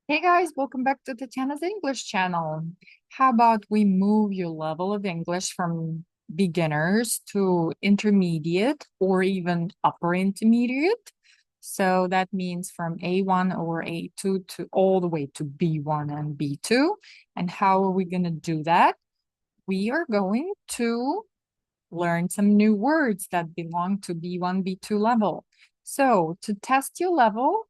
Hey guys, welcome back to Tatiana's English channel. How about we move your level of English from beginners to intermediate or even upper intermediate? So that means from A1 or A2 to all the way to B1 and B2. And how are we going to do that? We are going to learn some new words that belong to B1, B2 level. So to test your level,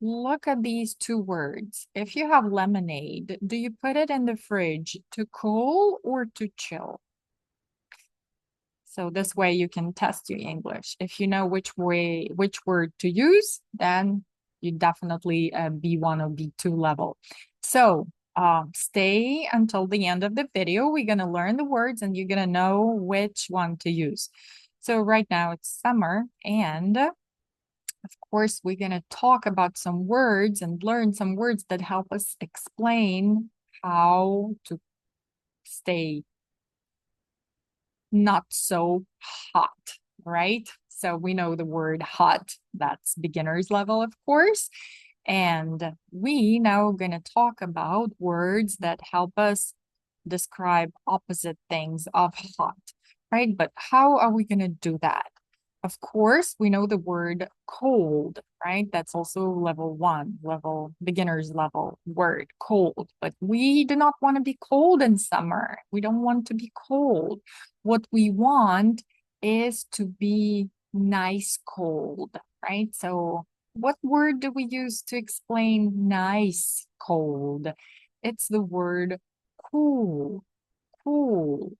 look at these two words. If you have lemonade, do you put it in the fridge to cool or to chill? So this way you can test your English. If you know which word to use, then you definitely B1 or B2 level. So stay until the end of the video. We're going to learn the words and you're going to know which one to use. So right now it's summer, and of course, we're going to talk about some words and learn some words that help us explain how to stay not so hot, right? So we know the word hot, that's beginner's level, of course. And we now going to talk about words that help us describe opposite things of hot, right? But how are we going to do that? Of course, we know the word cold, right? That's also level one, beginner's level word, cold. But we do not want to be cold in summer. We don't want to be cold. What we want is to be nice cold, right? So what word do we use to explain nice cold? It's the word cool, cool,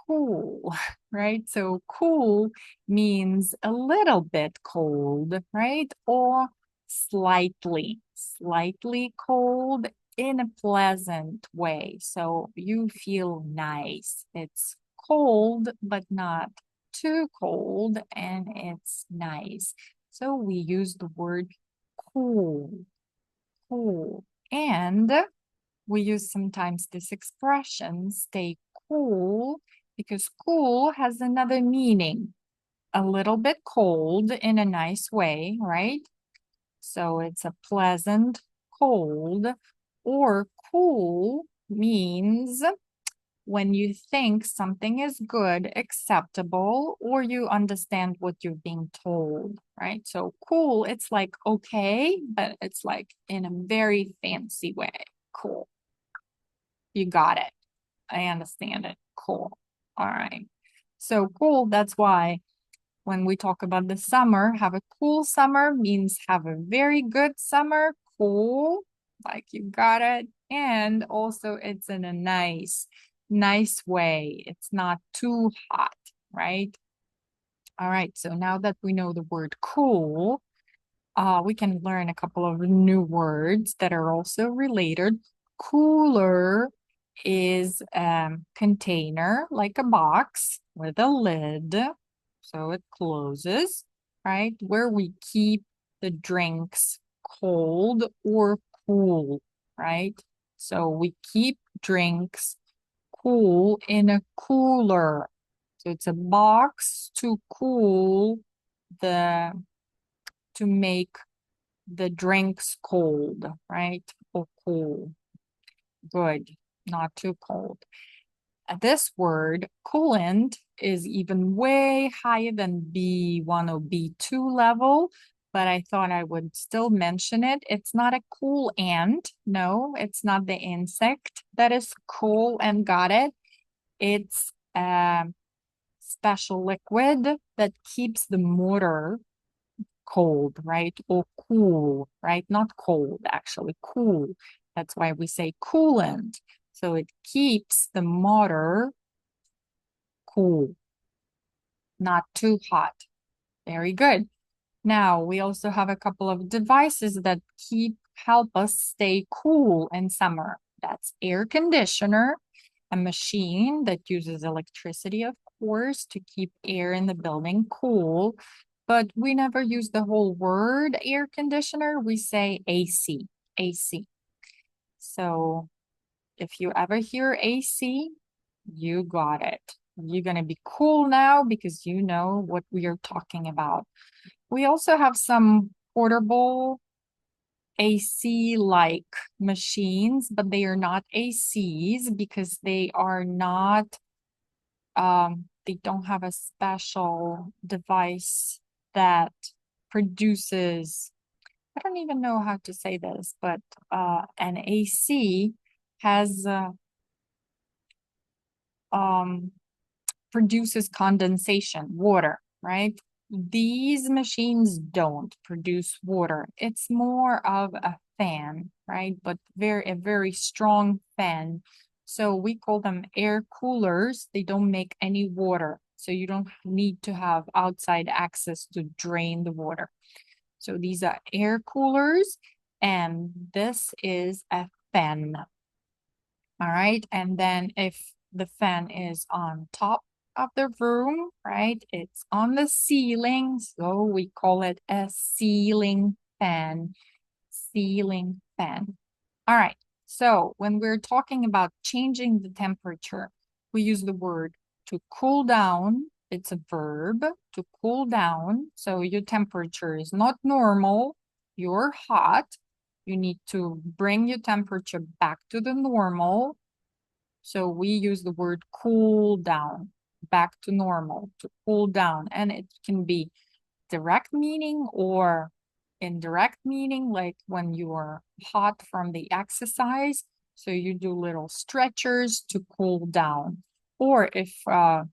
cool, right? So cool means a little bit cold, right? Or slightly cold in a pleasant way. So you feel nice. It's cold, but not too cold, and it's nice. So we use the word cool, cool. And we use sometimes this expression, stay cool, because cool has another meaning. A little bit cold in a nice way, right? So it's a pleasant cold. Or cool means when you think something is good, acceptable, or you understand what you're being told, right? So cool, it's like okay, but it's like in a very fancy way. Cool. You got it. I understand it. Cool. All right. So cool. That's why when we talk about the summer, have a cool summer means have a very good summer. Cool. Like you got it. And also it's in a nice way. It's not too hot, right? All right. So now that we know the word cool, we can learn a couple of new words that are also related. Cooler is a container, like a box with a lid, so it closes, right? Where we keep the drinks cold or cool, right? So we keep drinks cool in a cooler. So it's a box to cool the to make the drinks cold, right? Or cool. Good, not too cold. This word, coolant, is even way higher than B1 or B2 level, but I thought I would still mention it. It's not a cool ant. No, it's not the insect that is cool and got it. It's a special liquid that keeps the motor cold, right? Or cool, right? Not cold, actually, cool. That's why we say coolant. So it keeps the motor cool, not too hot. Very good. Now we also have a couple of devices that help us stay cool in summer. That's air conditioner, a machine that uses electricity, of course, to keep air in the building cool. But we never use the whole word air conditioner. We say AC, AC. So if you ever hear AC, you got it. You're going to be cool now because you know what we are talking about. We also have some portable AC-like machines, but they are not ACs because they are not, they don't have a special device that produces, I don't even know how to say this, but an AC has um, produces condensation, water, right? These machines don't produce water. It's more of a fan, right? But a very strong fan. So we call them air coolers. They don't make any water. So you don't need to have outside access to drain the water. So these are air coolers, and this is a fan. All right. And then if the fan is on top of the room, right, it's on the ceiling. So we call it a ceiling fan. Ceiling fan. All right. So when we're talking about changing the temperature, we use the word to cool down. It's a verb, to cool down. So your temperature is not normal. You're hot. You need to bring your temperature back to the normal. So we use the word cool down, back to normal, to cool down. And it can be direct meaning or indirect meaning, like when you are hot from the exercise. So you do little stretchers to cool down. Or if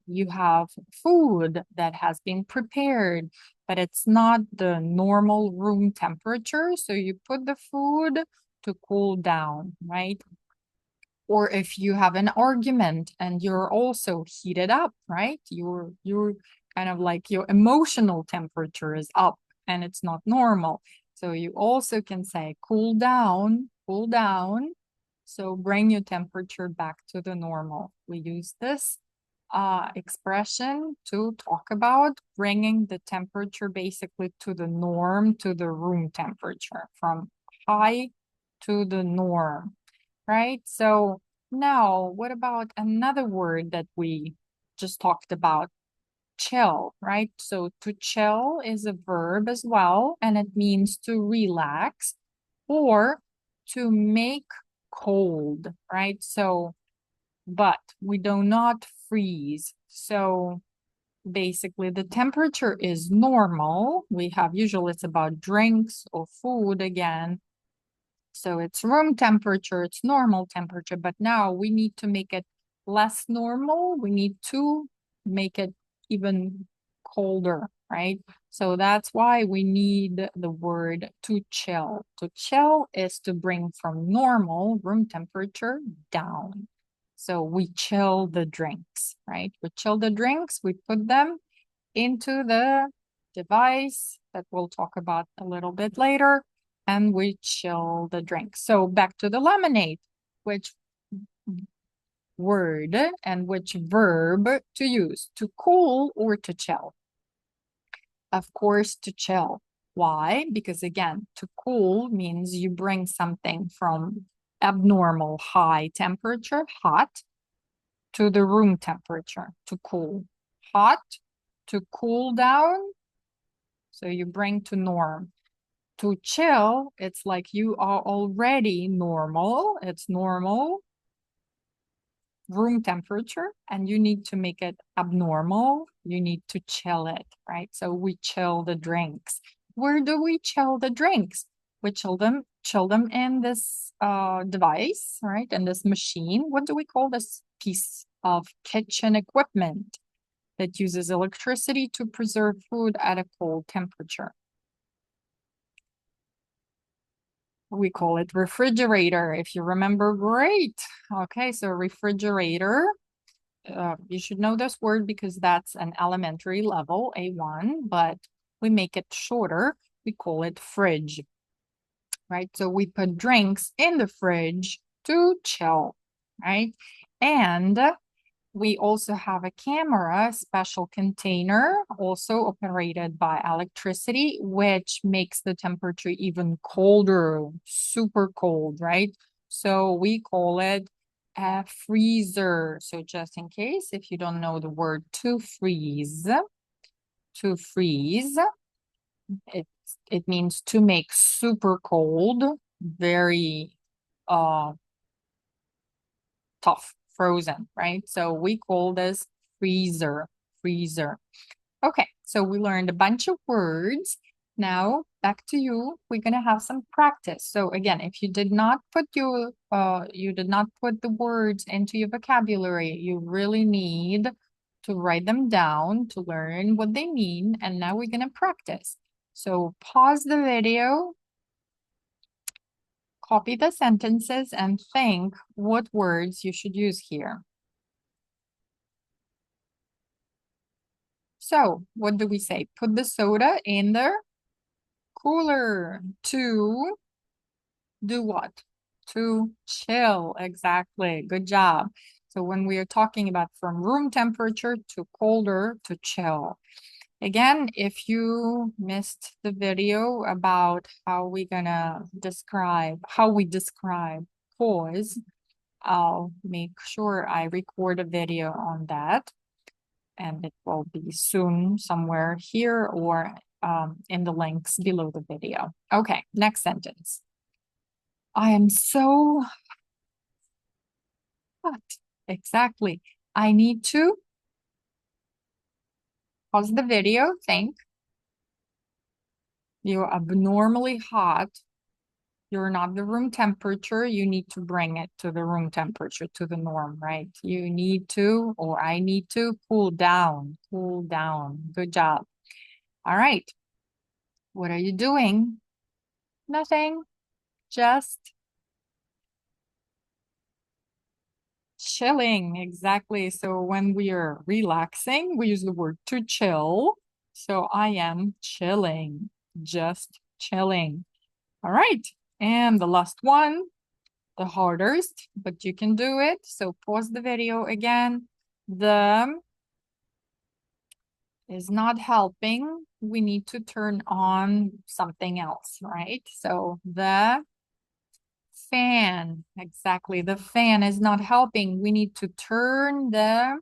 you have food that has been prepared, but it's not the normal room temperature, so you put the food to cool down, right? Or if you have an argument and you're also heated up, right? You're kind of like your emotional temperature is up and it's not normal. So you also can say cool down, cool down. So bring your temperature back to the normal. We use this expression to talk about bringing the temperature basically to the norm, to the room temperature, from high to the norm, right? So now, what about another word that we just talked about? Chill, right? So to chill is a verb as well, and it means to relax or to make cold, right? So, but we do not freeze. So basically the temperature is normal. We have usually it's about drinks or food again. So it's room temperature, it's normal temperature, but now we need to make it less normal. We need to make it even colder, right? So that's why we need the word to chill. To chill is to bring from normal room temperature down. So we chill the drinks, right? We chill the drinks, we put them into the device that we'll talk about a little bit later, and we chill the drink. So back to the lemonade, which word and which verb to use, to cool or to chill? Of course, to chill. Why? Because again, to cool means you bring something from abnormal high temperature, hot, to the room temperature, to cool. Hot, to cool down, so you bring to norm. To chill, it's like you are already normal. It's normal room temperature, and you need to make it abnormal. You need to chill it, right? So we chill the drinks. Where do we chill the drinks? We chill them in this device, right? In this machine. What do we call this piece of kitchen equipment that uses electricity to preserve food at a cold temperature? We call it refrigerator, if you remember. Great. Okay, so refrigerator. You should know this word because that's an elementary level, A1, but we make it shorter. We call it fridge, right? So we put drinks in the fridge to chill, right? And we also have a camera, special container, also operated by electricity, which makes the temperature even colder, super cold, right? So we call it a freezer. So just in case, if you don't know the word to freeze, It means to make super cold, very uh tough, frozen, right? So we call this freezer, freezer. Okay, so we learned a bunch of words. Now back to you. We're gonna have some practice. So again, if you did not put the words into your vocabulary, you really need to write them down to learn what they mean. And now we're gonna practice. So pause the video, copy the sentences, and think what words you should use here. So what do we say? Put the soda in the cooler. To do what? To chill. Exactly. Good job. So when we are talking about from room temperature to colder to chill. Again, if you missed the video about how we describe pause, I'll make sure I record a video on that, and it will be soon somewhere here or in the links below the video. Okay, next sentence. I am so hot. Exactly. I need to pause the video. Think. You're abnormally hot. You're not the room temperature. You need to bring it to the room temperature, to the norm, right? You need to, or I need to cool down, cool down. Good job. All right. What are you doing? Nothing. Just chilling. Exactly. So when we are relaxing, we use the word to chill. So I am chilling, just chilling. All right. And the last one, the hardest, but you can do it. So pause the video again. The is not helping. We need to turn on something else, right? So the fan, exactly. The fan is not helping. We need to turn the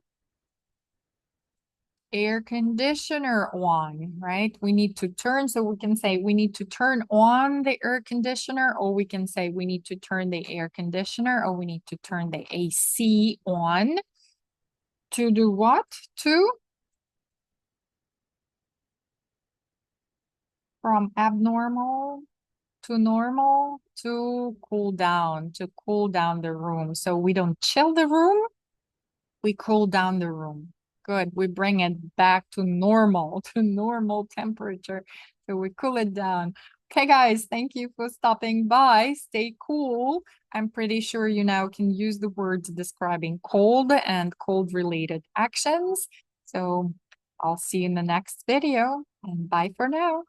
air conditioner on, right? We need to turn, so we can say we need to turn on the air conditioner, or we can say we need to turn the air conditioner, or we need to turn the AC on. To do what? To from abnormal to normal, to cool down, to cool down the room. So we don't chill the room, we cool down the room. Good. We bring it back to normal, to normal temperature. So we cool it down. Okay, guys, thank you for stopping by. Stay cool. I'm pretty sure you now can use the words describing cold and cold related actions. So I'll see you in the next video, and bye for now.